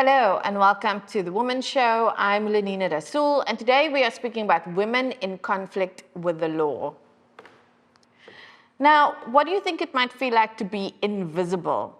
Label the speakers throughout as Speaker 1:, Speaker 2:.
Speaker 1: Hello and welcome to the Womxn Show. I'm Lenina Rassool and today we are speaking about women in conflict with the law. Now, what do you think it might feel like to be invisible?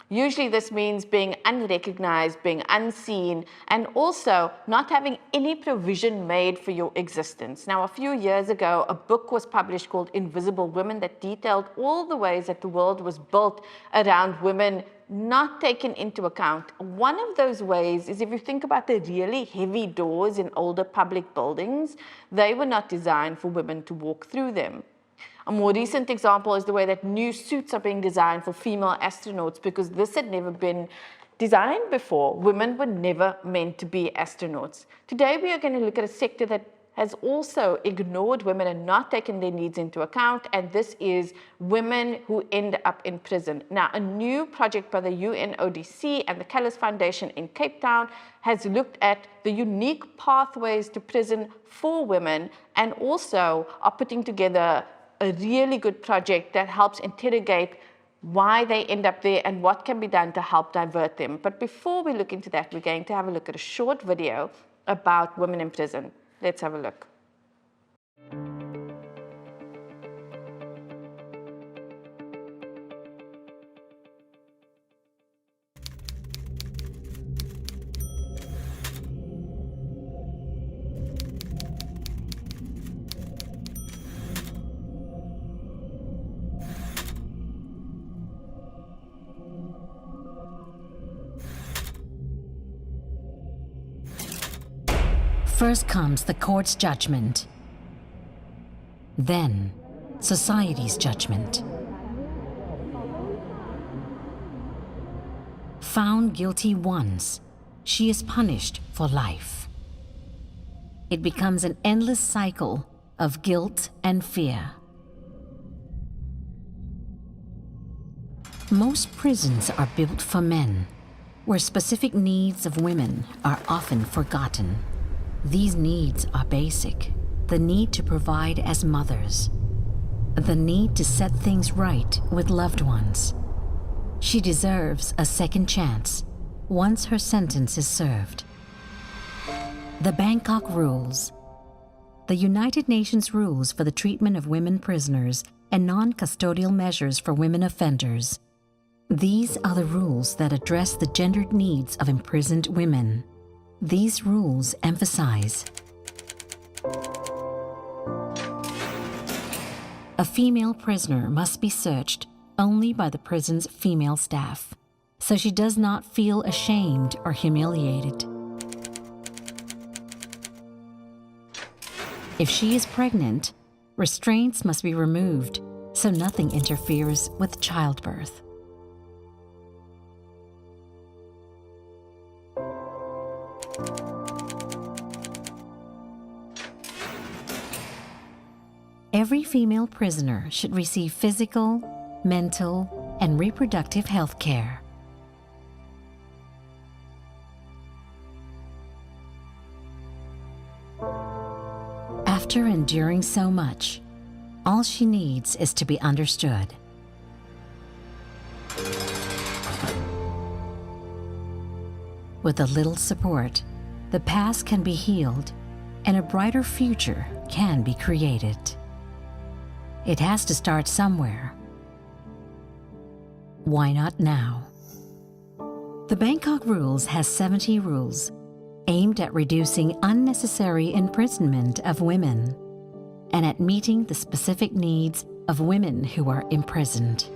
Speaker 1: Usually this means being unrecognized, being unseen, and also not having any provision made for your existence. Now, a few years ago, a book was published called Invisible Women that detailed all the ways that the world was built around women not taken into account. One of those ways is if you think about the really heavy doors in older public buildings, they were not designed for women to walk through them. A more recent example is the way that new suits are being designed for female astronauts because this had never been designed before. Women were never meant to be astronauts. Today we are going to look at a sector that has also ignored women and not taken their needs into account, and this is women who end up in prison. Now, a new project by the UNODC and the Callas Foundation in Cape Town has looked at the unique pathways to prison for women and also are putting together a really good project that helps interrogate why they end up there and what can be done to help divert them. But before we look into that, we're going to have a look at a short video about women in prison. Let's have a look.
Speaker 2: First comes the court's judgment, then society's judgment. Found guilty once, she is punished for life. It becomes an endless cycle of guilt and fear. Most prisons are built for men, where specific needs of women are often forgotten. These needs are basic: the need to provide as mothers, the need to set things right with loved ones. She deserves a second chance once her sentence is served. The Bangkok Rules. The United Nations rules for the treatment of women prisoners and non-custodial measures for women offenders. These are the rules that address the gendered needs of imprisoned women. These rules emphasize a female prisoner must be searched only by the prison's female staff, so she does not feel ashamed or humiliated. If she is pregnant, restraints must be removed so nothing interferes with childbirth. Every female prisoner should receive physical, mental, and reproductive health care. After enduring so much, all she needs is to be understood. With a little support, the past can be healed and a brighter future can be created. It has to start somewhere. Why not now? The Bangkok Rules has 70 rules aimed at reducing unnecessary imprisonment of women and at meeting the specific needs of women who are imprisoned.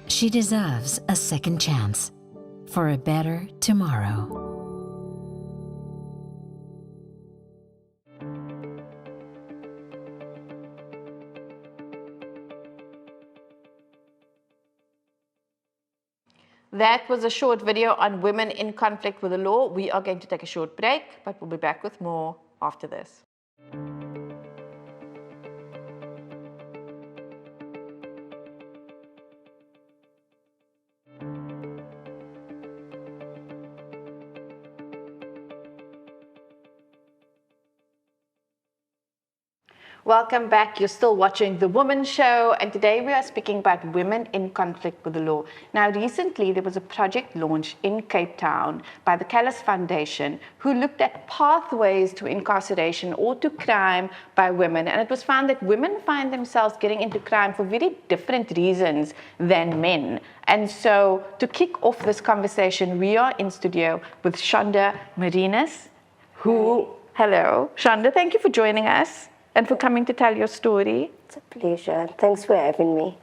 Speaker 2: She deserves a second chance for a better tomorrow.
Speaker 1: That was a short video on women in conflict with the law. We are going to take a short break, but we'll be back with more after this. Welcome back. You're still watching The Womxn Show, and today we are speaking about women in conflict with the law. Now, recently there was a project launched in Cape Town by the Callas Foundation who looked at pathways to incarceration or to crime by women, and it was found that women find themselves getting into crime for very different reasons than men. And so, to kick off this conversation, we are in studio with Chander Marinus, who, hello, Chander, thank you for joining us and for coming to tell your story.
Speaker 3: It's a pleasure. Thanks for having me.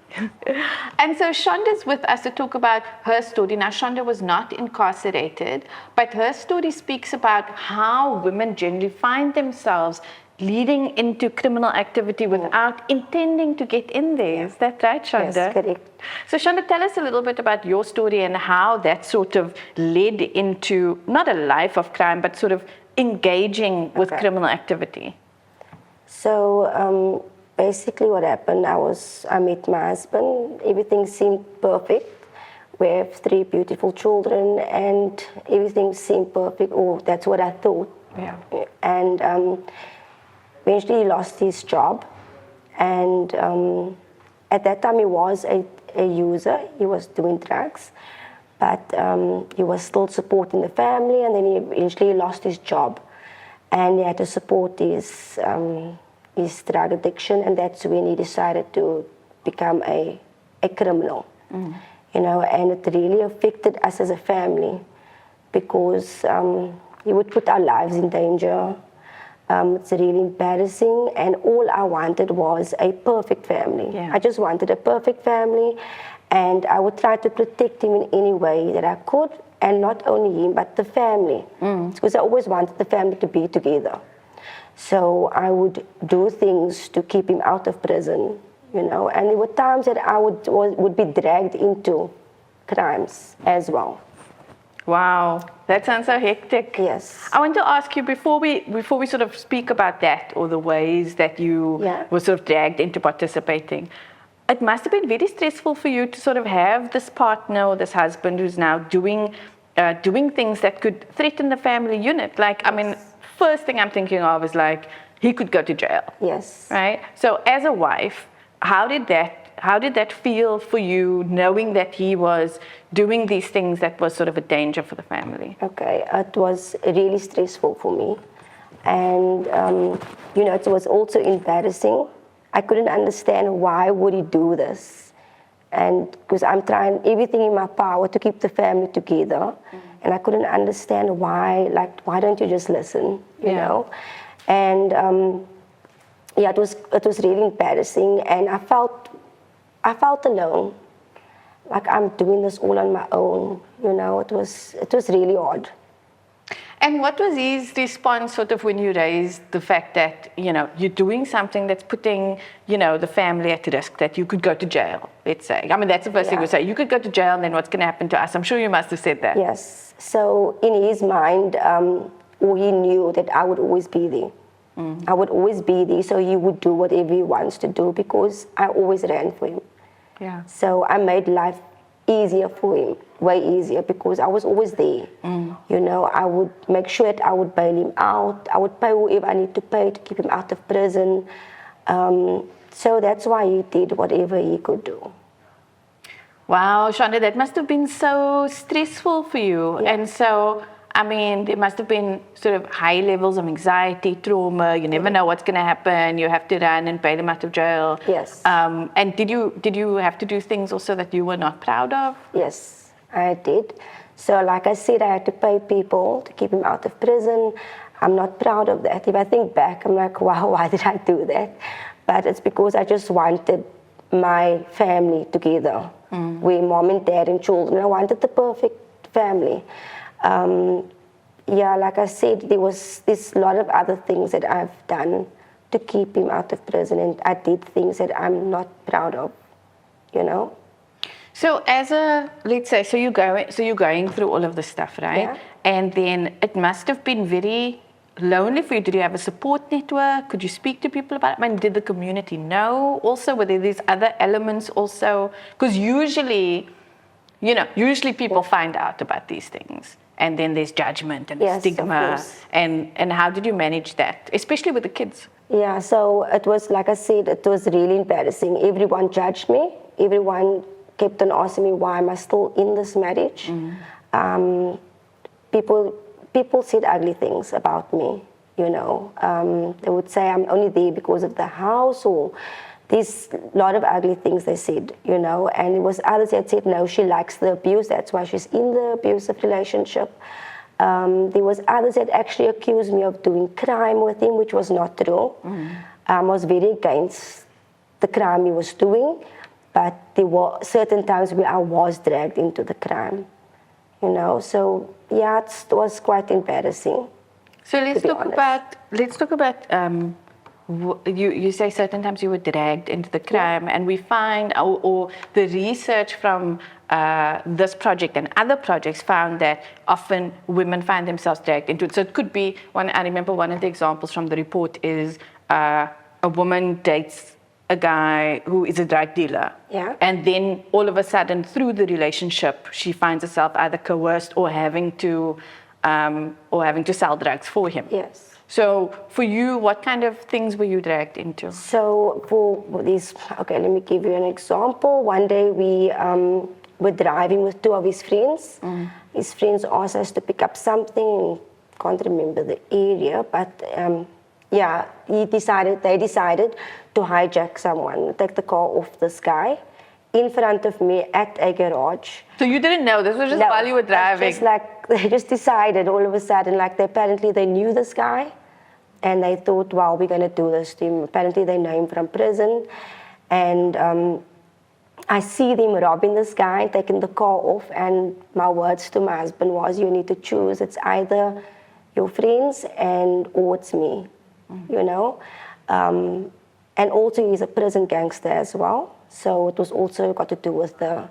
Speaker 1: And so Chander's with us to talk about her story. Now, Chander was not incarcerated, but her story speaks about how women generally find themselves leading into criminal activity without intending to get in there. Is that right, Chander?
Speaker 3: Yes, correct.
Speaker 1: So, Chander, tell us a little bit about your story and how that sort of led into not a life of crime, but sort of engaging with criminal activity.
Speaker 3: So basically what happened, I met my husband. Everything seemed perfect. We have 3 beautiful children and everything seemed perfect. Oh, that's what I thought.
Speaker 1: Yeah.
Speaker 3: And eventually he lost his job. And at that time he was a user. He was doing drugs. But he was still supporting the family, and then he eventually lost his job. And he had to support his drug addiction, and that's when he decided to become a criminal. You know, and it really affected us as a family because he would put our lives in danger. It's really embarrassing, and all I wanted was a perfect family.
Speaker 1: Yeah.
Speaker 3: I just wanted a perfect family, and I would try to protect him in any way that I could, and not only him, but the family. Because I always wanted the family to be together. So I would do things to keep him out of prison, you know, and there were times that I would be dragged into crimes as well.
Speaker 1: Wow, that sounds so hectic.
Speaker 3: Yes.
Speaker 1: I want to ask you, before we sort of speak about that or the ways that you were sort of dragged into participating, it must have been very stressful for you to sort of have this partner or this husband who's now doing things that could threaten the family unit. Like, I mean, first thing I'm thinking of is like, he could go to jail.
Speaker 3: Yes.
Speaker 1: Right? So as a wife, how did that feel for you, knowing that he was doing these things that was sort of a danger for the family?
Speaker 3: Okay, it was really stressful for me. And, you know, it was also embarrassing. I couldn't understand why would he do this. And because I'm trying everything in my power to keep the family together. And I couldn't understand why, like, why don't you just listen, you know? And it was really embarrassing, and I felt alone. Like I'm doing this all on my own, you know, it was really odd.
Speaker 1: And what was his response sort of when you raised the fact that, you know, you're doing something that's putting, you know, the family at risk, that you could go to jail, let's say? I mean, that's the first thing you say. You could go to jail, and then what's going to happen to us? I'm sure you must have said that.
Speaker 3: Yes. So in his mind, he knew that I would always be there. I would always be there, so he would do whatever he wants to do because I always ran for him.
Speaker 1: Yeah.
Speaker 3: So I made life easier for him, way easier, because I was always there. You know, I would make sure that I would bail him out. I would pay whoever I need to pay to keep him out of prison. So that's why he did whatever he could do.
Speaker 1: Wow, Chander, that must have been so stressful for you.
Speaker 3: Yeah.
Speaker 1: And so, I mean, there must have been sort of high levels of anxiety, trauma. You never know what's going to happen. You have to run and bail him out of jail.
Speaker 3: Yes.
Speaker 1: And did you have to do things also that you were not proud of?
Speaker 3: Yes, I did. So like I said, I had to pay people to keep him out of prison. I'm not proud of that. If I think back, I'm like, wow, why did I do that? But it's because I just wanted my family together. We're mom and dad and children. I wanted the perfect family. Like I said, there was this lot of other things that I've done to keep him out of prison, and I did things that I'm not proud of, you know.
Speaker 1: So let's say, so you're going through all of this stuff, right?
Speaker 3: Yeah.
Speaker 1: And then it must have been very lonely for you. Did you have a support network? Could you speak to people about it? I mean, did the community know also? Were there these other elements also? Because usually people find out about these things. and then there's judgment and
Speaker 3: Yes, of
Speaker 1: stigma.
Speaker 3: course.
Speaker 1: And how did you manage that, especially with the kids?
Speaker 3: Yeah, so it was, like I said, it was really embarrassing. Everyone judged me. Everyone kept on asking me, why am I still in this marriage? People said ugly things about me, you know. They would say I'm only there because of the house, or there's a lot of ugly things they said, you know. And it was others that said, no, she likes the abuse, that's why she's in the abusive relationship. There was others that actually accused me of doing crime with him, which was not true. I was very against the crime he was doing, but there were certain times where I was dragged into the crime, you know. So yeah, it was quite embarrassing.
Speaker 1: So let's talk about you say certain times you were dragged into the crime, and we find, or the research from this project and other projects found that often women find themselves dragged into it. So it could be I remember one of the examples from the report is a woman dates a guy who is a drug dealer.
Speaker 3: Yeah.
Speaker 1: And then all of a sudden, through the relationship, she finds herself either coerced or having to sell drugs for him.
Speaker 3: Yes.
Speaker 1: So for you, what kind of things were you dragged into?
Speaker 3: So for these, okay, let me give you an example. One day we were driving with two of his friends. His friends asked us to pick up something. Can't remember the area, but yeah, they decided to hijack someone, take the car off this guy in front of me at a garage.
Speaker 1: So you didn't know, this was just while you were driving?
Speaker 3: Just like, they just decided all of a sudden, like apparently they knew this guy, and they thought, wow, we're going to do this to him. Apparently they know him from prison, and I see them robbing this guy, taking the car off, and my words to my husband was, you need to choose, it's either your friends or it's me, you know. And also he's a prison gangster as well, so it was also got to do with the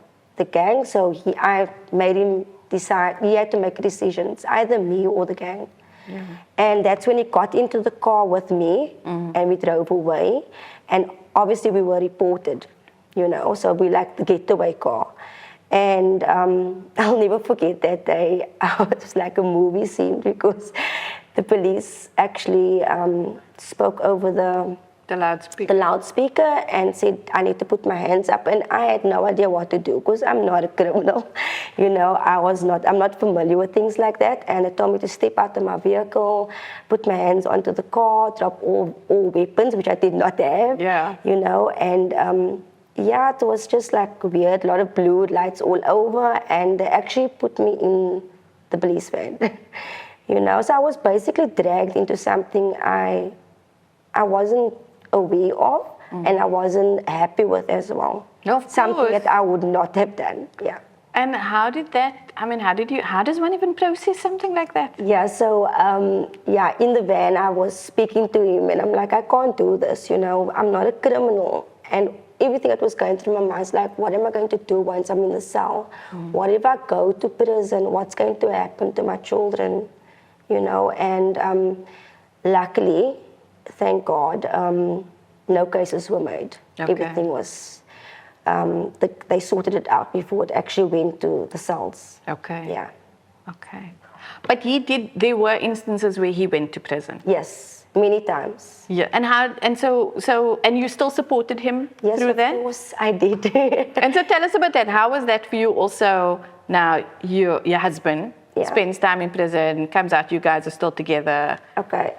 Speaker 3: gang. So I made him decide, he had to make a decision, it's either me or the gang. And that's when he got into the car with me, and we drove away, and obviously we were reported, you know, so we like the getaway car. And I'll never forget that day. It was like a movie scene, because the police actually spoke over the loudspeaker and said, I need to put my hands up. And I had no idea what to do, because I'm not a criminal. You know, I'm not familiar with things like that. And they told me to step out of my vehicle, put my hands onto the car, drop all weapons, which I did not have.
Speaker 1: Yeah.
Speaker 3: You know, and yeah, it was just like weird, a lot of blue lights all over. And they actually put me in the police van. You know, so I was basically dragged into something I wasn't aware of, and I wasn't happy with as well.
Speaker 1: No, of
Speaker 3: something
Speaker 1: course.
Speaker 3: that I would not have done. Yeah.
Speaker 1: And how does one even process something like that?
Speaker 3: Yeah, so yeah, in the van I was speaking to him, and I'm like, I can't do this, you know, I'm not a criminal. And everything that was going through my mind is like, what am I going to do once I'm in the cell? What if I go to prison? What's going to happen to my children? You know, and luckily, thank God, no cases were made.
Speaker 1: Okay.
Speaker 3: Everything was, they sorted it out before it actually went to the cells.
Speaker 1: Okay.
Speaker 3: Yeah.
Speaker 1: Okay. But there were instances where he went to prison?
Speaker 3: Yes, many times.
Speaker 1: Yeah. And you still supported him through that?
Speaker 3: Yes, of course I did.
Speaker 1: And so tell us about that. How was that for you also? Now, your husband spends time in prison, comes out, you guys are still together.
Speaker 3: Okay,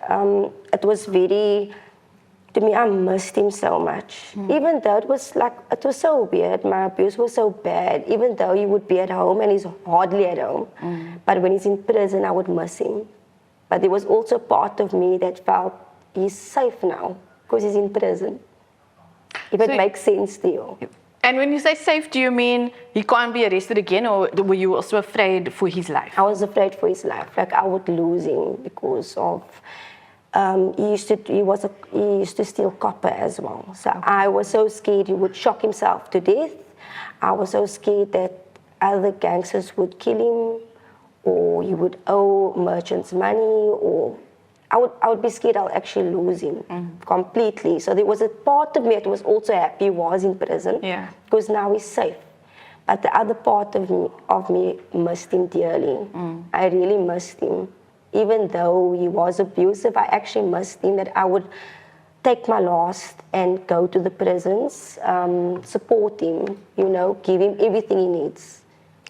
Speaker 3: it was to me, I missed him so much. Even though it was so weird, my abuse was so bad, even though he would be at home and he's hardly at home. But when he's in prison, I would miss him. But there was also part of me that felt he's safe now, because he's in prison. If it makes sense to you.
Speaker 1: And when you say safe, do you mean he can't be arrested again, or were you also afraid for his life?
Speaker 3: I was afraid for his life. Like, I would lose him because of he used to steal copper as well. So I was so scared he would shock himself to death. I was so scared that other gangsters would kill him, or he would owe merchants money, or I would be scared I'll actually lose him completely. So there was a part of me that was also happy he was in prison, because now he's safe. But the other part of me missed him dearly. I really missed him. Even though he was abusive, I actually missed him, that I would take my last and go to the prisons, support him, give him everything he needs.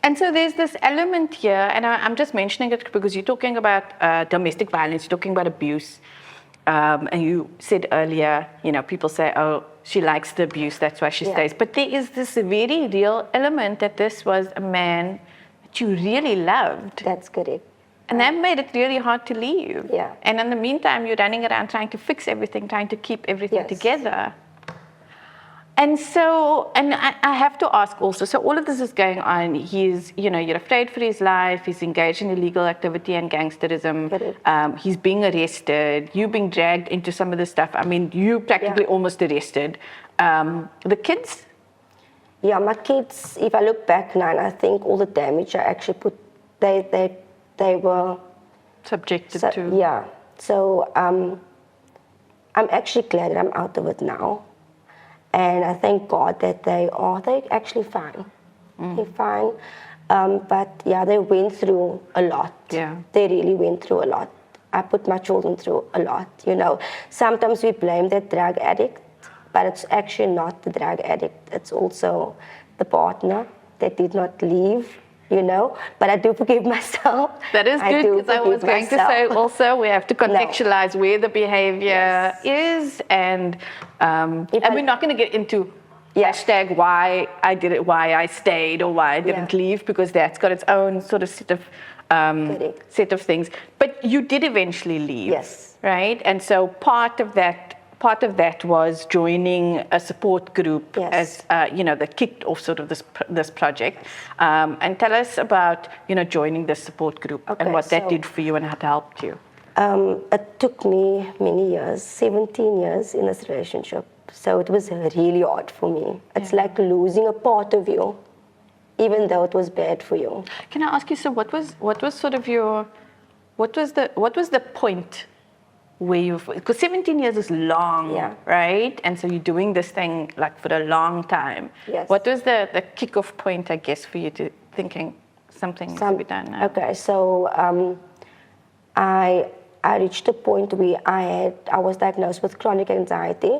Speaker 1: And so there's this element here, and I'm just mentioning it because you're talking about domestic violence, you're talking about abuse. And you said earlier, people say, oh, she likes the abuse, that's why she stays. But there is this very real element that this was a man that you really loved.
Speaker 3: That's correct.
Speaker 1: And that made it really hard to leave.
Speaker 3: Yeah.
Speaker 1: And in the meantime, you're running around trying to fix everything, trying to keep everything together. And so, and I have to ask also, so all of this is going on, he's, you're afraid for his life, he's engaged in illegal activity and gangsterism, he's being arrested, you being dragged into some of this stuff. I mean, you practically almost arrested. The kids?
Speaker 3: Yeah, my kids, if I look back now, I think all the damage I actually put, they were
Speaker 1: subjected to.
Speaker 3: Yeah, so I'm actually glad that I'm out of it now. And I thank God that they're actually fine. They're fine. But yeah, they went through a lot.
Speaker 1: Yeah.
Speaker 3: They really went through a lot. I put my children through a lot, Sometimes we blame the drug addict, but it's actually not the drug addict. It's also the partner that did not leave, But I do forgive myself.
Speaker 1: That is good, because I was going to say also we have to contextualize where the behavior is, and we're not going to get into hashtag why I did it, why I stayed, or why I didn't leave, because that's got its own sort of set of things. But you did eventually leave.
Speaker 3: Yes.
Speaker 1: Right? And so part of that was joining a support group as, that kicked off sort of this project. And tell us about, joining this support group and what that did for you and how it helped you.
Speaker 3: It took me many years, 17 years in this relationship. So it was really hard for me. It's like losing a part of you, even though it was bad for you.
Speaker 1: Can I ask you, so what was the point where you, because 17 years is long, right? And so you're doing this thing like for a long time.
Speaker 3: Yes.
Speaker 1: What was the kick-off point, I guess, for you to thinking something needs to be done now?
Speaker 3: Okay, so I reached a point where I was diagnosed with chronic anxiety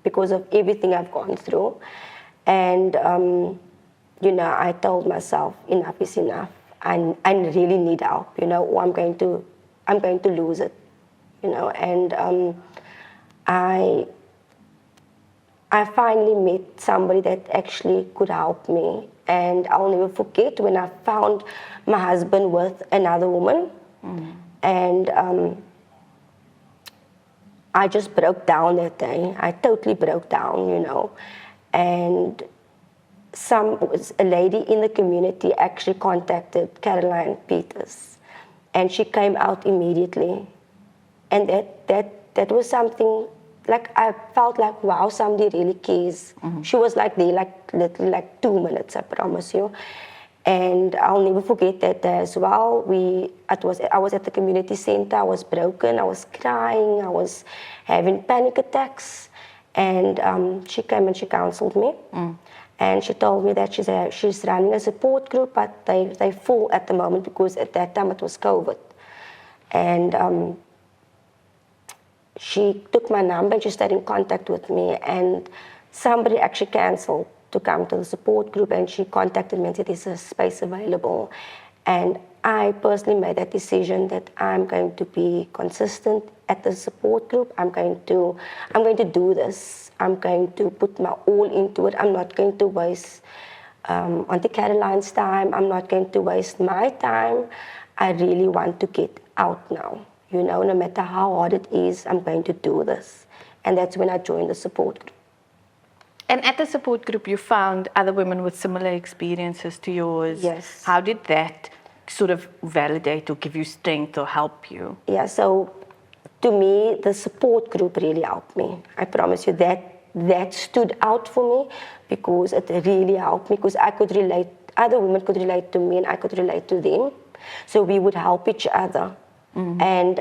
Speaker 3: because of everything I've gone through. And, I told myself, enough is enough. I really need help, or I'm going to lose it. And I finally met somebody that actually could help me. And I'll never forget when I found my husband with another woman. And I just broke down that day. I totally broke down, And a lady in the community actually contacted Caroline Peters. And she came out immediately. And that was something, like I felt like, wow, somebody really cares. She was like there, literally like 2 minutes, I promise you. And I'll never forget that day as well. I was at the community center, I was broken, I was crying, I was having panic attacks. And she came and she counseled me. And she told me that she's running a support group, but they full at the moment because at that time it was COVID. And she took my number and she stayed in contact with me, and somebody actually cancelled to come to the support group, and she contacted me and said there's a space available. And I personally made that decision that I'm going to be consistent at the support group. I'm going to do this. I'm going to put my all into it. I'm not going to waste Auntie Caroline's time. I'm not going to waste my time. I really want to get out now. No matter how hard it is, I'm going to do this. And that's when I joined the support group.
Speaker 1: And at the support group, you found other women with similar experiences to yours.
Speaker 3: Yes.
Speaker 1: How did that sort of validate or give you strength or help you?
Speaker 3: Yeah, so to me, the support group really helped me. I promise you that stood out for me because it really helped me, because I could relate, other women could relate to me and I could relate to them. So we would help each other. And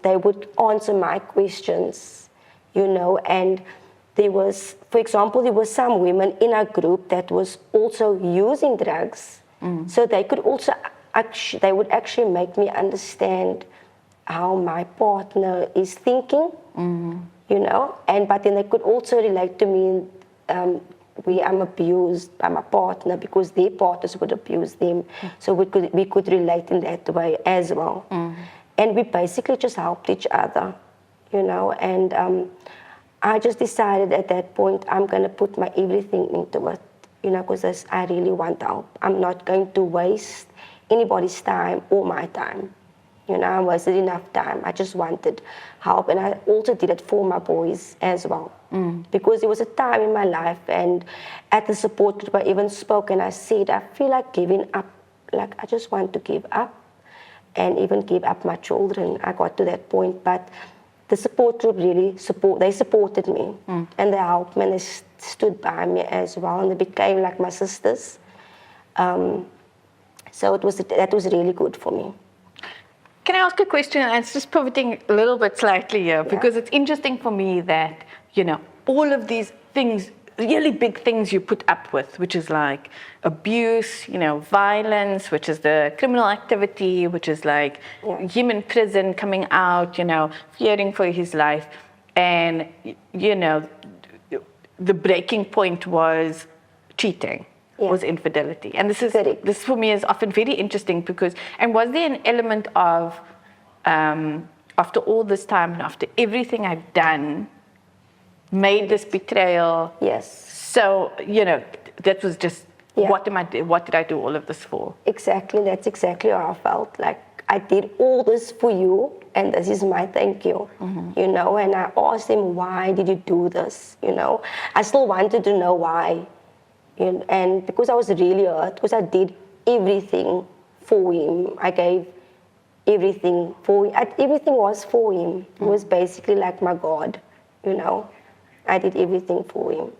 Speaker 3: they would answer my questions, and there was, for example, there were some women in our group that was also using drugs. So they could also they would actually make me understand how my partner is thinking, you know, but then they could also relate to me where I'm abused by my partner because their partners would abuse them. So we could relate in that way as well. And we basically just helped each other, you know, and I just decided at that point I'm going to put my everything into it, you know, because I really want help. I'm not going to waste anybody's time or my time. You know, I wasted enough time. I just wanted help. And I also did it for my boys as well. Because there was a time in my life, and at the support group I even spoke and I said, I feel like giving up. Like, I just want to give up and even give up my children. I got to that point. But the support group really supported me. And they helped me and they stood by me as well. And they became like my sisters. So that was really good for me.
Speaker 1: Can I ask a question? And it's just pivoting a little bit slightly here, because it's interesting for me that, you know, all of these things, really big things you put up with, which is like abuse, you know, violence, which is the criminal activity, which is like him in prison, coming out, you know, fearing for his life. And, you know, the breaking point was cheating. Was infidelity. And this for me is often very interesting because, and was there an element of, after all this time and after everything I've done, made this betrayal?
Speaker 3: Yes.
Speaker 1: So, you know, that was just, what did I do all of this for?
Speaker 3: Exactly, that's exactly how I felt. Like, I did all this for you, and this is my thank you, you know, and I asked him, why did you do this, you know? I still wanted to know why. And because I was really hurt, because I did everything for him. I gave everything for him. Everything was for him. He was basically like my God, you know. I did everything for him.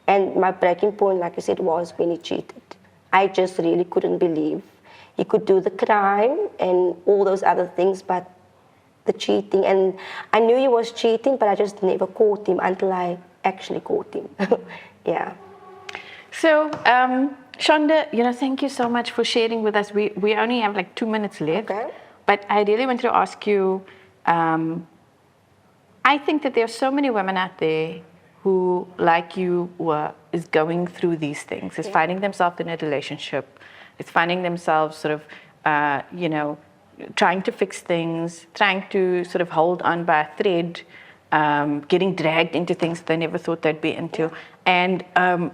Speaker 3: And my breaking point, like I said, was when he cheated. I just really couldn't believe. He could do the crime and all those other things, but the cheating. And I knew he was cheating, but I just never caught him until I actually caught him. Yeah.
Speaker 1: So, Chander, you know, thank you so much for sharing with us. We only have like 2 minutes left, but I really want to ask you, I think that there are so many women out there who, like you, is going through these things, is finding themselves in a relationship, is finding themselves sort of, you know, trying to fix things, trying to sort of hold on by a thread, getting dragged into things they never thought they'd be into. And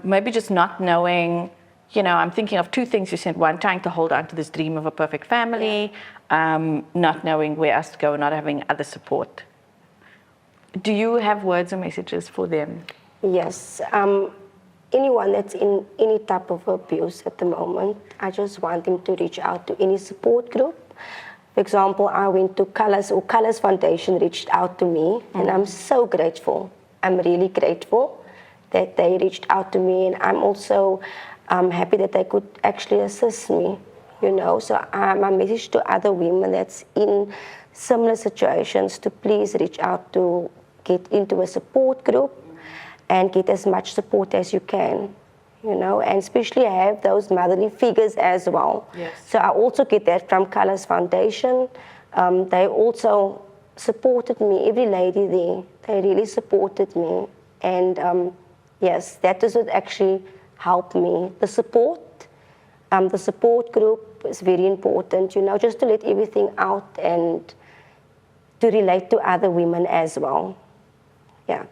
Speaker 1: maybe just not knowing, you know, I'm thinking of two things you said. One, trying to hold on to this dream of a perfect family, not knowing where else to go, not having other support. Do you have words or messages for them?
Speaker 3: Yes. Anyone that's in any type of abuse at the moment, I just want them to reach out to any support group. For example, I went to Callas, or Callas Foundation reached out to me, and I'm so grateful. I'm really grateful that they reached out to me, and I'm also happy that they could actually assist me, you know. So my message to other women that's in similar situations to please reach out to get into a support group and get as much support as you can, you know, and especially have those motherly figures as well.
Speaker 1: Yes.
Speaker 3: So I also get that from Callas Foundation. They also supported me, every lady there, they really supported me. And yes, that is what actually helped me. The support group is very important, you know, just to let everything out and to relate to other women as well. Yeah.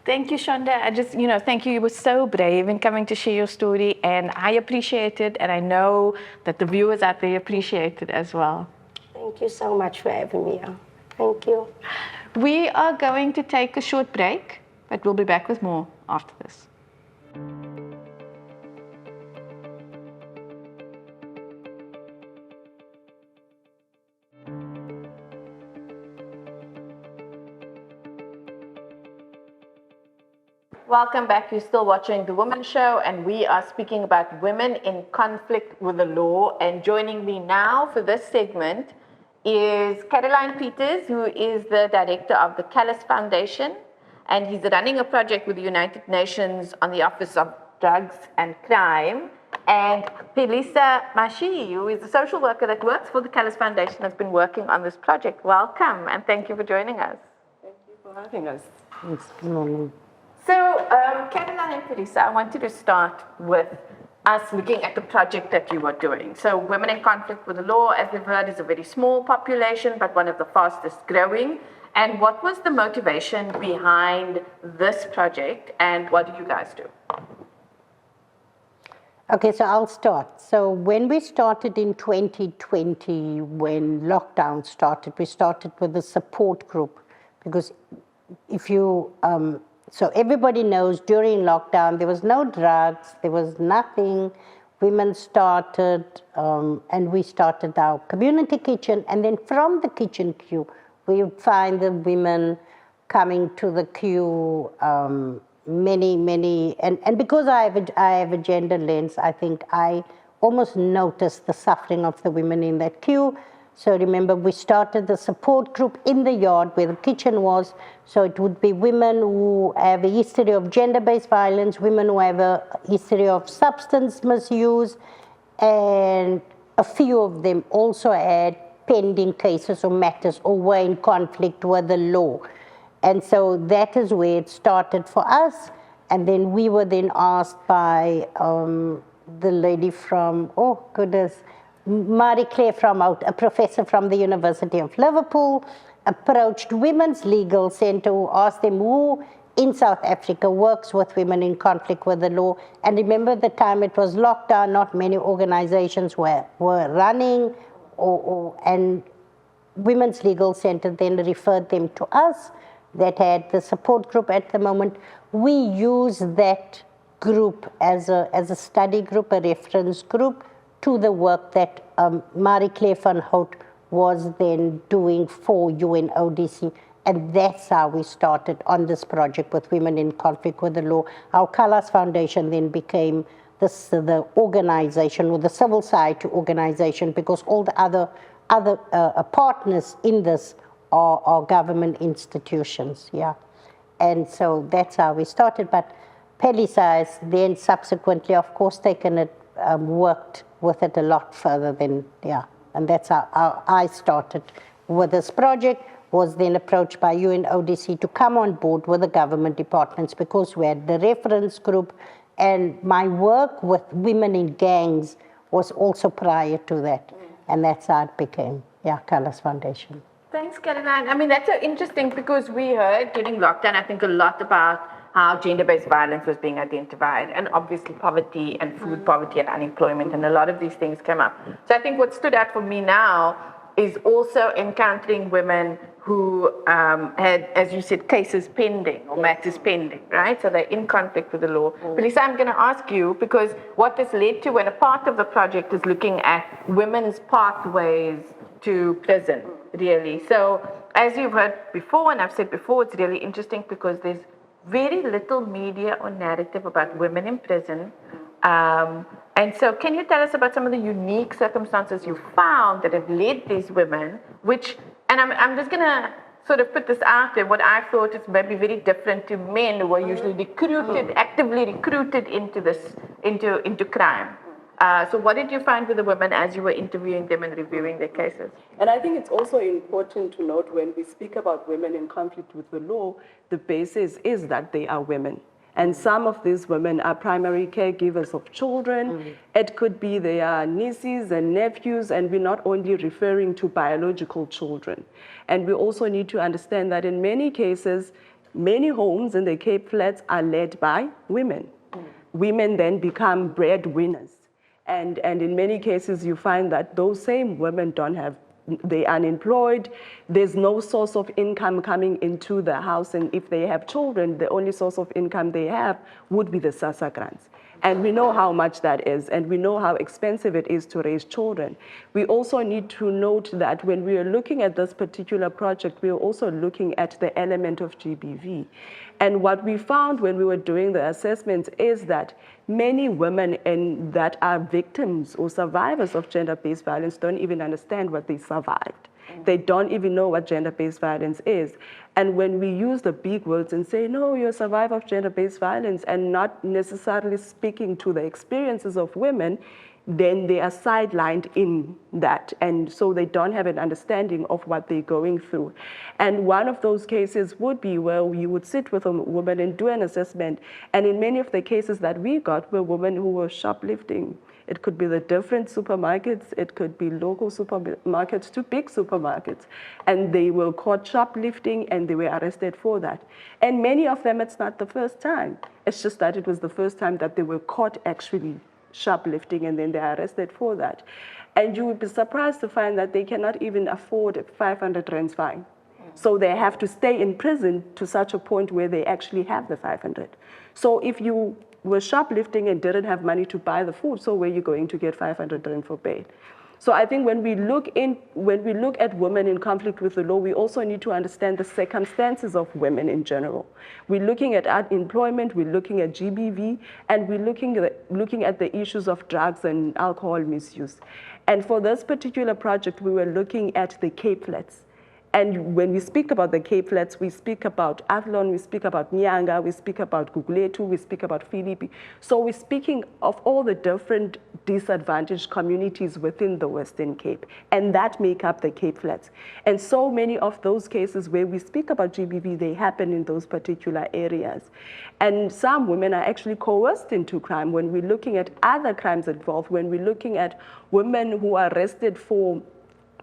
Speaker 1: Thank you, Chander. I just, you know, thank you. You were so brave in coming to share your story, and I appreciate it, and I know that the viewers out there appreciate it as well.
Speaker 3: Thank you so much for having me here. Thank you.
Speaker 1: We are going to take a short break, but we'll be back with more after this. Welcome back. You're still watching The Womxn Show, and we are speaking about women in conflict with the law. And joining me now for this segment is Caroline Peters, who is the director of the Callas Foundation. and he's running a project with the United Nations on the Office of Drugs and Crime. And Phelisa Mashiyi, who is a social worker that works for the Callas Foundation, has been working on this project. Welcome, and thank you for joining us.
Speaker 4: Thank you for having us.
Speaker 3: Yes, good morning.
Speaker 1: So, Caroline and Phelisa, I wanted to start with us looking at the project that you are doing. So, Women in Conflict with the Law, as we've heard, is a very small population, but one of the fastest growing. And what was the motivation behind this project, and what do you guys do?
Speaker 5: Okay, so I'll start. So when we started in 2020, when lockdown started, we started with a support group, because if you, so everybody knows during lockdown, there was no drugs, there was nothing. Women started, and we started our community kitchen, and then from the kitchen queue, we would find the women coming to the queue, many, and because I have a gender lens, I think I almost noticed the suffering of the women in that queue. So remember, we started the support group in the yard where the kitchen was. So it would be women who have a history of gender-based violence, women who have a history of substance misuse, and a few of them also had pending cases or matters or were in conflict with the law. And so that is where it started for us. And then we were then asked by the lady from, oh goodness, Marie Claire from out, a professor from the University of Liverpool, approached Women's Legal Centre, who asked them who in South Africa works with women in conflict with the law. And remember the time it was lockdown, not many organizations were running, and Women's Legal Centre then referred them to us that had the support group at the moment. We use that group as a study group, a reference group to the work that Marie Claire van Hout was then doing for UNODC. And that's how we started on this project with Women in Conflict with the Law. Our Callas Foundation then became the organization, or the civil society organization, because all the other partners in this are government institutions, yeah. And so that's how we started. But Phelisa has then subsequently, of course, taken it, worked with it a lot further than, yeah. And that's how I started with this project, was then approached by UNODC to come on board with the government departments, because we had the reference group, and my work with women in gangs was also prior to that. And that's how it became, yeah, Callas Foundation.
Speaker 1: Thanks, Caroline. I mean, that's so interesting, because we heard during lockdown, I think, a lot about how gender-based violence was being identified, and obviously poverty and food poverty and unemployment, and a lot of these things came up. So I think what stood out for me now is also encountering women who had, as you said, cases pending or matters pending, right? So they're in conflict with the law. Phelisa, I'm going to ask you, because what this led to, when a part of the project is looking at women's pathways to prison, really. So as you've heard before, and I've said before, it's really interesting because there's very little media or narrative about women in prison. And so can you tell us about some of the unique circumstances you found that have led these women, which, and I'm just going to sort of put this out there, what I thought is maybe very different to men who are usually recruited, actively recruited into this, into crime. So what did you find with the women as you were interviewing them and reviewing their cases?
Speaker 4: And I think it's also important to note, when we speak about women in conflict with the law, the basis is that they are women. And some of these women are primary caregivers of children. It could be their nieces and nephews, and we're not only referring to biological children. And we also need to understand that in many cases, many homes in the Cape Flats are led by women. Women then become breadwinners. And in many cases, you find that those same women they're unemployed, there's no source of income coming into the house, and if they have children, the only source of income they have would be the SASSA grants. And we know how much that is, and we know how expensive it is to raise children. We also need to note that when we are looking at this particular project, we are also looking at the element of GBV. And what we found when we were doing the assessments is that many women that are victims or survivors of gender-based violence don't even understand what they survived. They don't even know what gender-based violence is. And when we use the big words and say, no, you're a survivor of gender-based violence, and not necessarily speaking to the experiences of women, then they are sidelined in that. And so they don't have an understanding of what they're going through. And one of those cases would be where you would sit with a woman and do an assessment. And in many of the cases that we got were women who were shoplifting. It could be the different supermarkets, it could be local supermarkets to big supermarkets. And they were caught shoplifting and they were arrested for that. And many of them, it's not the first time. It's just that it was the first time that they were caught actually shoplifting, and then they're arrested for that. And you would be surprised to find that they cannot even afford a 500 rand fine. So they have to stay in prison to such a point where they actually have the 500. So if you were shoplifting and didn't have money to buy the food, so where are you going to get 500 rand for bail? So I think when we look at women in conflict with the law, we also need to understand the circumstances of women in general. We're looking at unemployment, we're looking at GBV, and we're looking at the issues of drugs and alcohol misuse. And for this particular project, we were looking at the Cape Flats. And when we speak about the Cape Flats, we speak about Athlone, we speak about Nyanga, we speak about Guguletu, we speak about Philippi. So we're speaking of all the different disadvantaged communities within the Western Cape, and that make up the Cape Flats. And so many of those cases where we speak about GBV, they happen in those particular areas. And some women are actually coerced into crime. When we're looking at other crimes involved, when we're looking at women who are arrested for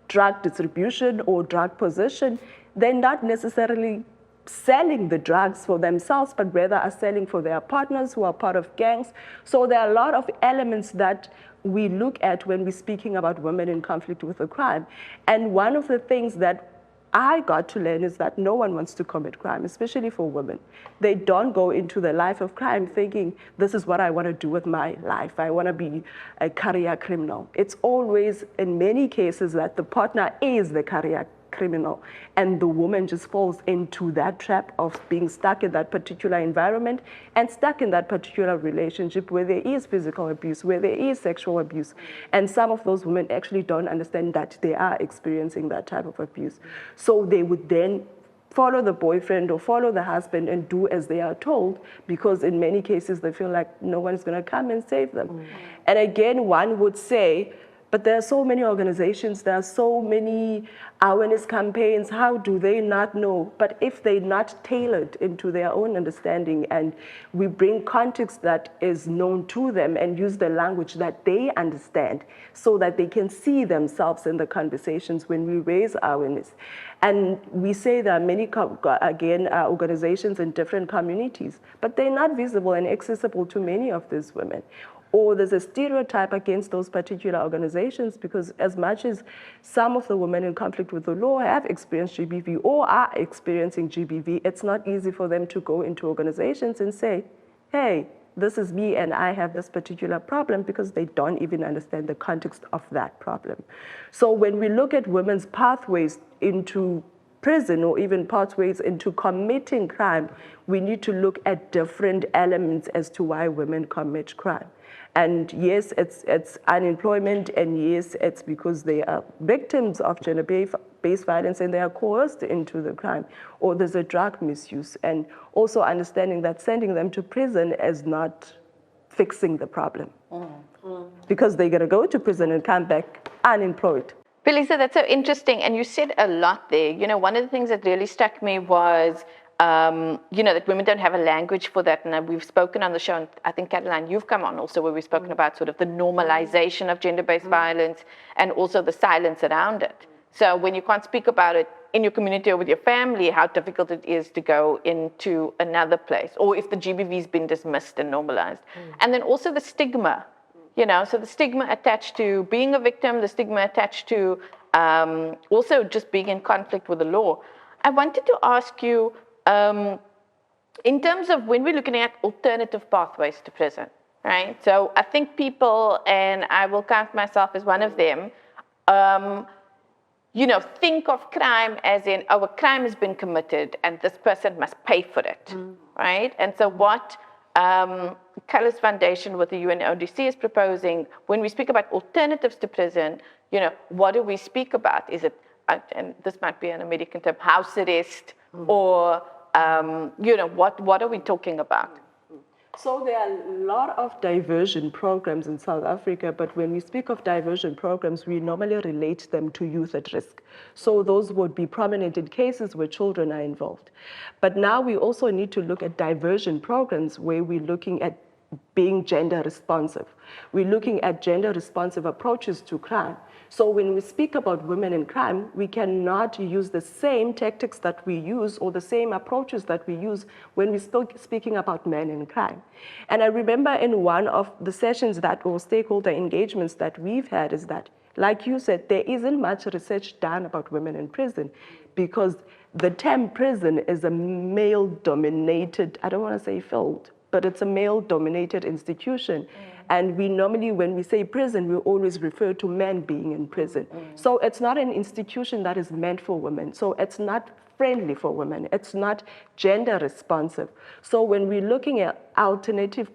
Speaker 4: drug distribution or drug possession, they're not necessarily selling the drugs for themselves, but rather are selling for their partners who are part of gangs. So there are a lot of elements that we look at when we're speaking about women in conflict with a crime. And one of the things that I got to learn is that no one wants to commit crime, especially for women. They don't go into the life of crime thinking, this is what I want to do with my life. I want to be a career criminal. It's always, in many cases, that the partner is the career criminal, and the woman just falls into that trap of being stuck in that particular environment and stuck in that particular relationship where there is physical abuse, where there is sexual abuse. And some of those women actually don't understand that they are experiencing that type of abuse. So they would then follow the boyfriend or follow the husband and do as they are told, because in many cases they feel like no one is going to come and save them. And again, one would say, but there are so many organizations, there are so many awareness campaigns, how do they not know? But if they're not tailored into their own understanding, and we bring context that is known to them and use the language that they understand so that they can see themselves in the conversations when we raise awareness. And we say there are many, organizations in different communities, but they're not visible and accessible to many of these women. Or there's a stereotype against those particular organizations, because as much as some of the women in conflict with the law have experienced GBV or are experiencing GBV, it's not easy for them to go into organizations and say, hey, this is me and I have this particular problem, because they don't even understand the context of that problem. So when we look at women's pathways into prison or even pathways into committing crime, we need to look at different elements as to why women commit crime. And yes, it's unemployment, and yes, it's because they are victims of gender-based violence and they are coerced into the crime, or there's a drug misuse. And also understanding that sending them to prison is not fixing the problem, because they're going to go to prison and come back unemployed.
Speaker 1: Phelisa, that's so interesting. And you said a lot there. You know, one of the things that really struck me was, that women don't have a language for that. And we've spoken on the show, and I think, Caroline, you've come on also, where we've spoken about sort of the normalization of gender-based violence and also the silence around it. So when you can't speak about it in your community or with your family, how difficult it is to go into another place, or if the GBV's been dismissed and normalized. And then also the stigma. So the stigma attached to being a victim, the stigma attached to also just being in conflict with the law. I wanted to ask you, in terms of when we're looking at alternative pathways to prison, right? So I think people, and I will count myself as one of them, think of crime as in, a crime has been committed and this person must pay for it, right? And so what Callas Foundation with the UNODC is proposing, when we speak about alternatives to prison, what do we speak about? Is it and this might be an American term, house arrest, or, what are we talking about?
Speaker 4: So there are a lot of diversion programs in South Africa, but when we speak of diversion programs, we normally relate them to youth at risk. So those would be prominent in cases where children are involved. But now we also need to look at diversion programs where we're looking at being gender responsive. We're looking at gender responsive approaches to crime. So when we speak about women in crime, we cannot use the same tactics that we use or the same approaches that we use when we're speaking about men in crime. And I remember in one of the sessions that or stakeholder engagements that we've had is that, like you said, there isn't much research done about women in prison because the term prison is a male-dominated, I don't want to say field, but it's a male-dominated institution. And we normally, when we say prison, we always refer to men being in prison. So it's not an institution that is meant for women. So it's not friendly for women. It's not gender responsive. So when we're looking at alternative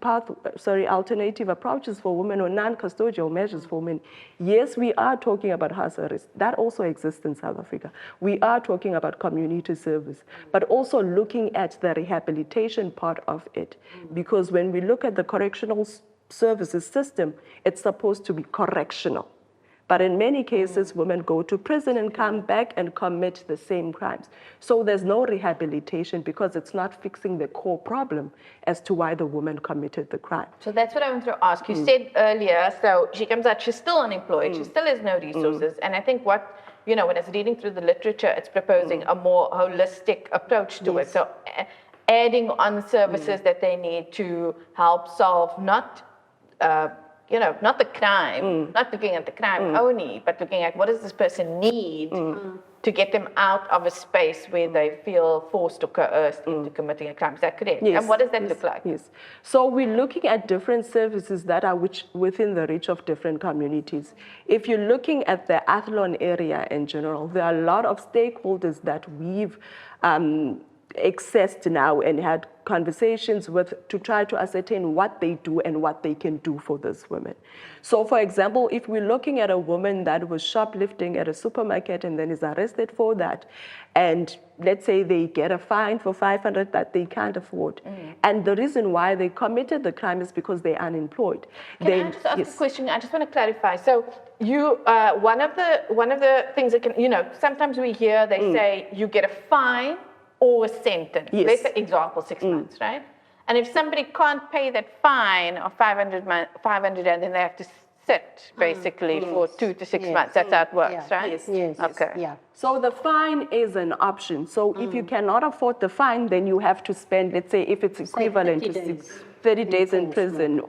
Speaker 4: approaches for women or non-custodial measures for women, yes, we are talking about house arrest. That also exists in South Africa. We are talking about community service, but also looking at the rehabilitation part of it. Because when we look at the correctional services system, it's supposed to be correctional. But in many cases, women go to prison and come back and commit the same crimes. So there's no rehabilitation because it's not fixing the core problem as to why the woman committed the crime.
Speaker 1: So that's what I wanted to ask. You said earlier, so she comes out, she's still unemployed, she still has no resources. And I think what, when I was reading through the literature, it's proposing a more holistic approach to it. So adding on services that they need to help solve not the crime, not looking at the crime only, but looking at what does this person need to get them out of a space where they feel forced or coerced into committing a crime. Is that correct?
Speaker 4: Yes.
Speaker 1: And what does that look like?
Speaker 4: Yes. So we're looking at different services that are within the reach of different communities. If you're looking at the Athlone area in general, there are a lot of stakeholders that we've accessed now and had conversations with to try to ascertain what they do and what they can do for these women. So for example, if we're looking at a woman that was shoplifting at a supermarket and then is arrested for that, and let's say they get a fine for 500 that they can't afford, and the reason why they committed the crime is because they're unemployed.
Speaker 1: Can I just ask a question? I just want to clarify. So you, one of the things that can, sometimes we hear they say you get a fine or a sentence.
Speaker 4: Yes.
Speaker 1: Let's say example, 6 months, right? And if somebody can't pay that fine of 500 and then they have to sit basically for 2 to 6 months. That's how it works, right?
Speaker 5: Yes.
Speaker 1: Okay.
Speaker 5: Yeah.
Speaker 4: So the fine is an option. So if you cannot afford the fine, then you have to spend, let's say, if it's equivalent to 30 days in prison,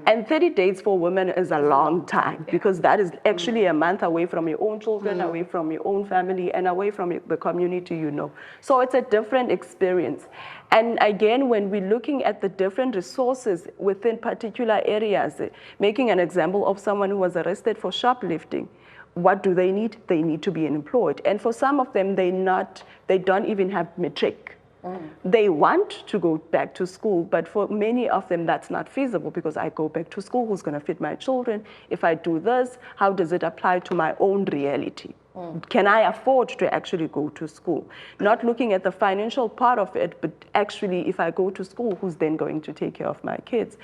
Speaker 4: and 30 days for women is a long time because that is actually a month away from your own children, away from your own family, and away from the community you know. So it's a different experience. And again, when we're looking at the different resources within particular areas, making an example of someone who was arrested for shoplifting, what do they need? They need to be employed. And for some of them, they don't even have matric. They want to go back to school, but for many of them, that's not feasible because I go back to school, who's going to feed my children? If I do this, how does it apply to my own reality? Can I afford to actually go to school? Not looking at the financial part of it, but actually, if I go to school, who's then going to take care of my kids?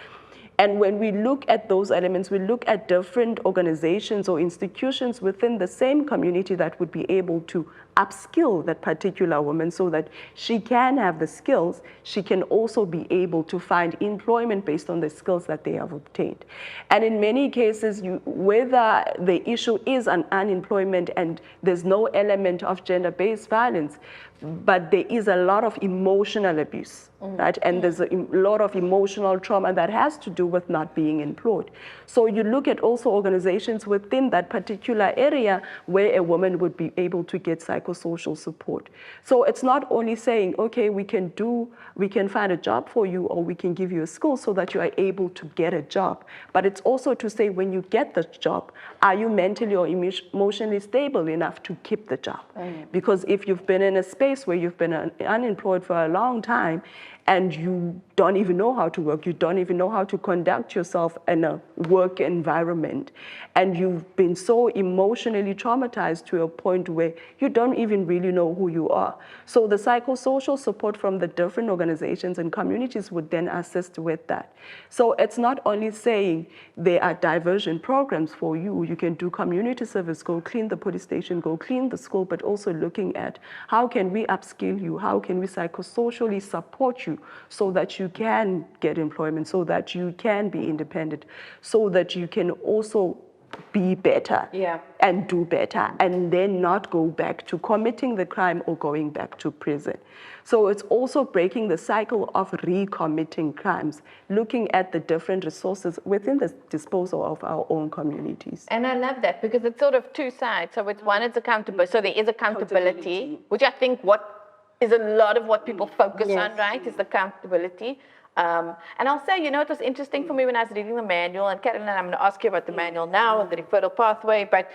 Speaker 4: And when we look at those elements, we look at different organizations or institutions within the same community that would be able to upskill that particular woman so that she can have the skills, she can also be able to find employment based on the skills that they have obtained. And in many cases, whether the issue is an unemployment and there's no element of gender-based violence, but there is a lot of emotional abuse, right? And there's a lot of emotional trauma that has to do with not being employed. So you look at also organizations within that particular area where a woman would be able to get psychosocial support. So it's not only saying, okay, we can find a job for you or we can give you a skill so that you are able to get a job. But it's also to say when you get the job, are you mentally or emotionally stable enough to keep the job? Because if you've been in a space where you've been unemployed for a long time and you don't even know how to work, you don't even know how to conduct yourself in a work environment, and you've been so emotionally traumatized to a point where you don't even really know who you are. So the psychosocial support from the different organizations and communities would then assist with that. So it's not only saying there are diversion programs for you, you can do community service, go clean the police station, go clean the school, but also looking at how can we upskill you, how can we psychosocially support you so that you can get employment, so that you can be independent, so that you can also be better and do better, and then not go back to committing the crime or going back to prison. So it's also breaking the cycle of recommitting crimes, looking at the different resources within the disposal of our own communities.
Speaker 1: And I love that because it's sort of two sides. So it's one, it's accountability. So there is accountability, which I think what is a lot of what people focus on, right, is the accountability. And I'll say, it was interesting for me when I was reading the manual, and Carolyn, I'm going to ask you about the manual now and the referral pathway, but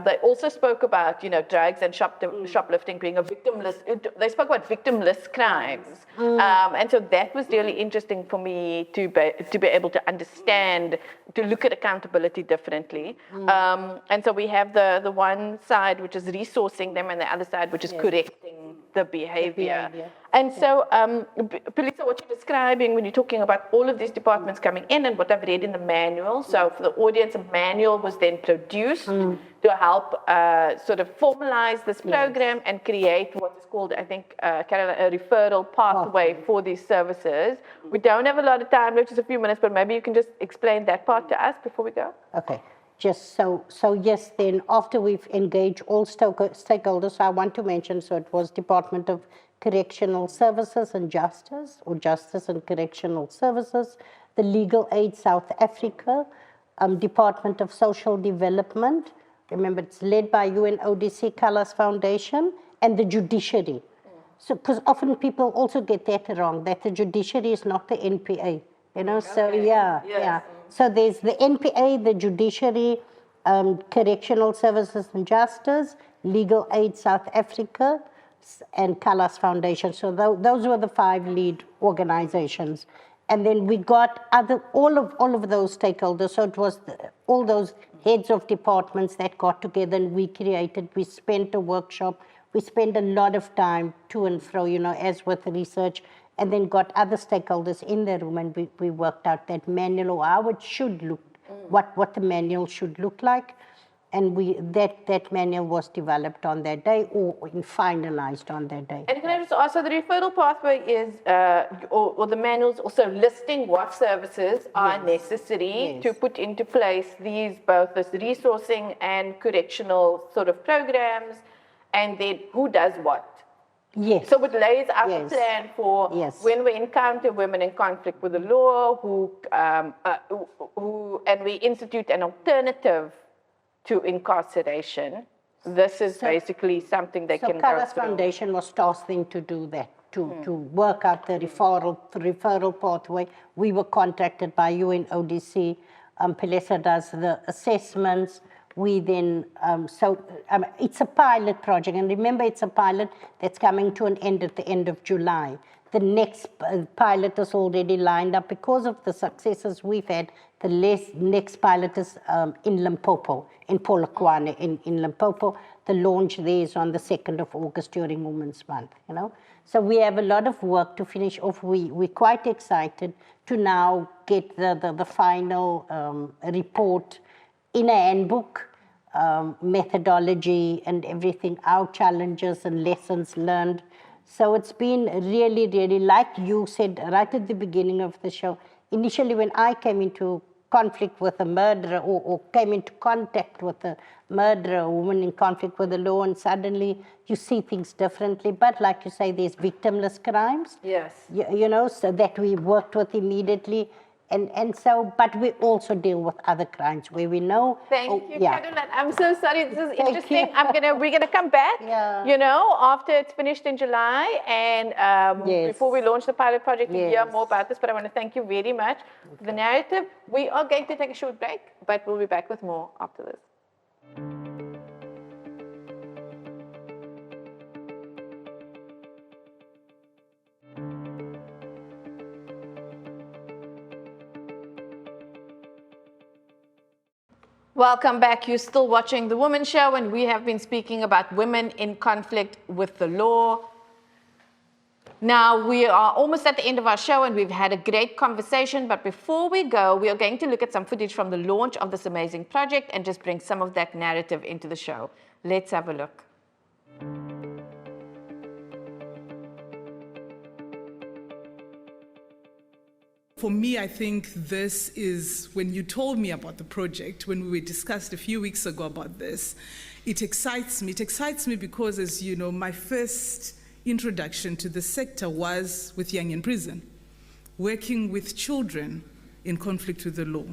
Speaker 1: they also spoke about, drugs and shoplifting being a victimless, they spoke about victimless crimes. And so that was really interesting for me to be able to understand, to look at accountability differently. And so we have the one side, which is resourcing them, and the other side, which is correcting the behavior. And so, Phelisa, what you're describing when you're talking about all of these departments coming in and what I've read in the manual, so for the audience, a manual was then produced to help sort of formalize this program and create what is called, I think, Caroline, a referral pathway for these services. We don't have a lot of time, which is a few minutes, but maybe you can just explain that part to us before we go.
Speaker 5: Okay. Just so yes, then after we've engaged all stakeholders, I want to mention, so it was Department of Correctional Services and Justice, or Justice and Correctional Services, the Legal Aid South Africa, Department of Social Development, remember it's led by UNODC Callas Foundation, and the judiciary. So, because often people also get that wrong, that the judiciary is not the NPA, so So there's the NPA, the judiciary, Correctional Services and Justice, Legal Aid South Africa, and Callas Foundation. So those were the 5 lead organizations. And then we got all of those stakeholders. So it was all those heads of departments that got together, and we spent a workshop. We spent a lot of time to and fro, as with the research, and then got other stakeholders in the room, and we worked out that manual, or how it should look, what the manual should look like. And that manual was developed on that day, or finalized on that day.
Speaker 1: And can I just ask, so the referral pathway is, or the manual's also listing what services are necessary to put into place both this resourcing and correctional sort of programs, and then who does what.
Speaker 5: Yes.
Speaker 1: So it lays out a plan for when we encounter women in conflict with the law, and we institute an alternative to incarceration. This is basically something they can go through. So
Speaker 5: Callas Foundation was tasked then to do that, to work out the referral pathway. We were contacted by UNODC. Phelisa does the assessments. We then, it's a pilot project, and remember it's a pilot that's coming to an end at the end of July. The next pilot is already lined up because of the successes we've had. The next pilot is in Limpopo, in Polokwane, in Limpopo. The launch there is on the 2nd of August during Women's Month, So we have a lot of work to finish off. We're quite excited to now get the final report in a handbook, methodology and everything, our challenges and lessons learned. So it's been really, really, like you said right at the beginning of the show, initially when I came into conflict with a murderer or came into contact with a murderer, a woman in conflict with the law, and suddenly you see things differently. But like you say, there's victimless crimes.
Speaker 1: Yes.
Speaker 5: So that we worked with immediately. And so, but we also deal with other crimes where we know.
Speaker 1: Thank you, Caroline. I'm so sorry. This is interesting.
Speaker 5: You.
Speaker 1: We're gonna come back. After it's finished in July, and before we launch the pilot project, to hear more about this. But I want to thank you very much for the narrative. We are going to take a short break, but we'll be back with more after this. Welcome back. You're still watching The Womxn Show, and we have been speaking about women in conflict with the law. Now, we are almost at the end of our show, and we've had a great conversation. But before we go, we are going to look at some footage from the launch of this amazing project and just bring some of that narrative into the show. Let's have a look.
Speaker 6: For me, I think this is, when you told me about the project, when we discussed a few weeks ago about this, it excites me. It excites me because, as you know, my first introduction to the sector was with Young in Prison, working with children in conflict with the law.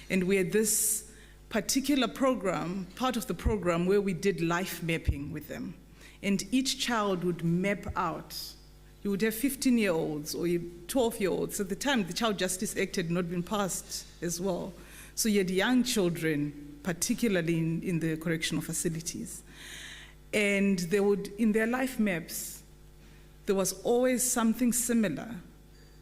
Speaker 6: And we had this particular program, part of the program, where we did life mapping with them. And each child would map out. You would have 15-year-olds or 12-year-olds. At the time, the Child Justice Act had not been passed as well. So you had young children, particularly in the correctional facilities. And they would, in their life maps, there was always something similar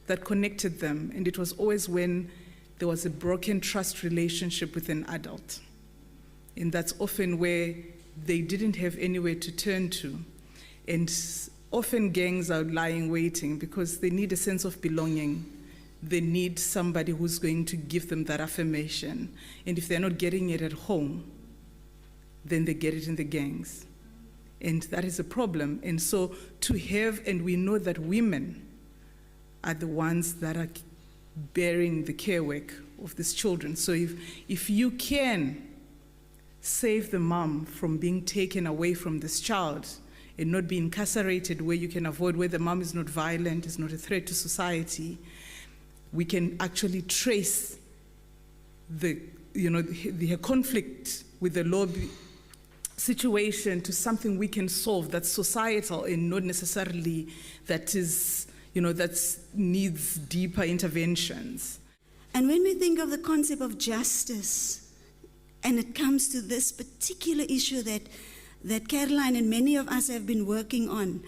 Speaker 6: that connected them. And it was always when there was a broken trust relationship with an adult. And that's often where they didn't have anywhere to turn to. And often gangs are lying waiting because they need a sense of belonging. They need somebody who's going to give them that affirmation. And if they're not getting it at home, then they get it in the gangs. And that is a problem. And so to have, and we know that women are the ones that are bearing the care work of these children. So if you can save the mom from being taken away from this child, and not be incarcerated, where you can avoid, where the mom is not violent, is not a threat to society, we can actually trace the conflict with the law situation to something we can solve that's societal and not necessarily that is, that needs deeper interventions.
Speaker 7: And when we think of the concept of justice, and it comes to this particular issue that Caroline and many of us have been working on.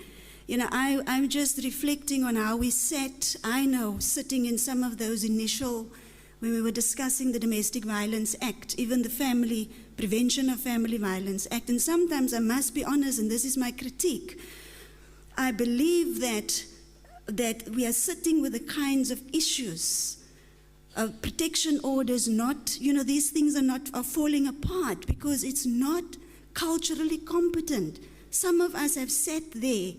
Speaker 7: I'm just reflecting on how we sat, sitting in some of those initial, when we were discussing the Domestic Violence Act, even the Prevention of Family Violence Act. And sometimes I must be honest, and this is my critique, I believe that we are sitting with the kinds of issues of protection orders, not, these things are falling apart because it's not culturally competent. Some of us have sat there.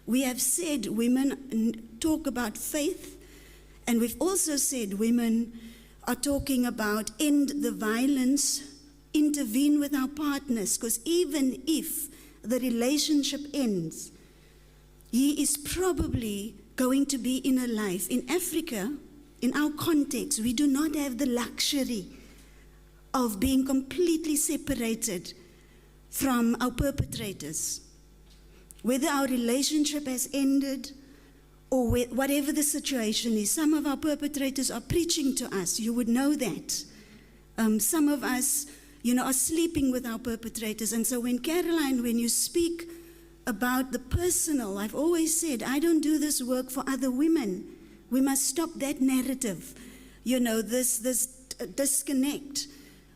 Speaker 7: We have said women talk about faith, and we've also said women are talking about end the violence, intervene with our partners, because even if the relationship ends, he is probably going to be in a life. In Africa, in our context, we do not have the luxury of being completely separated from our perpetrators. Whether our relationship has ended or whatever the situation is, some of our perpetrators are preaching to us. You would know that. Some of us, are sleeping with our perpetrators. And so when you speak about the personal, I've always said, I don't do this work for other women. We must stop that narrative, this disconnect.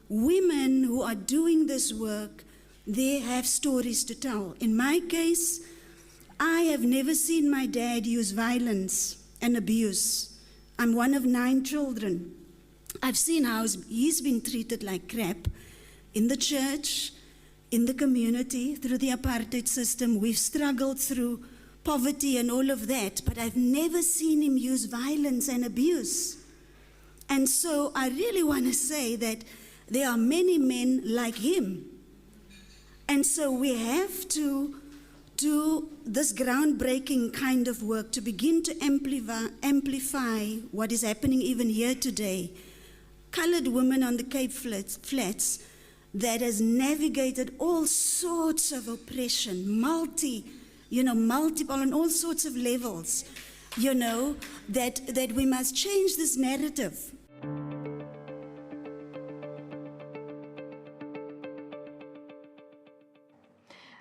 Speaker 7: Women who are doing this work, they have stories to tell. In my case, I have never seen my dad use violence and abuse. I'm one of 9 children. I've seen how he's been treated like crap in the church, in the community, through the apartheid system. We've struggled through poverty and all of that, but I've never seen him use violence and abuse. And so I really want to say that there are many men like him. And so we have to do this groundbreaking kind of work to begin to amplify what is happening even here today. Colored women on the Cape Flats that has navigated all sorts of oppression, multiple on all sorts of levels, that we must change this narrative.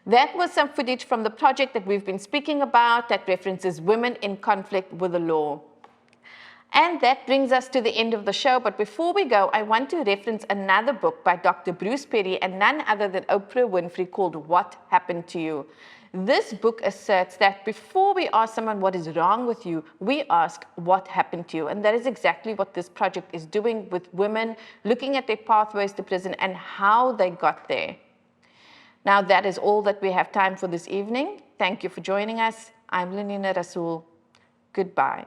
Speaker 1: That was some footage from the project that we've been speaking about that references women in conflict with the law. And that brings us to the end of the show. But before we go, I want to reference another book by Dr. Bruce Perry and none other than Oprah Winfrey called What Happened to You? This book asserts that before we ask someone what is wrong with you, we ask what happened to you. And that is exactly what this project is doing with women, looking at their pathways to prison and how they got there. Now, that is all that we have time for this evening. Thank you for joining us. I'm Lenina Rassool. Goodbye.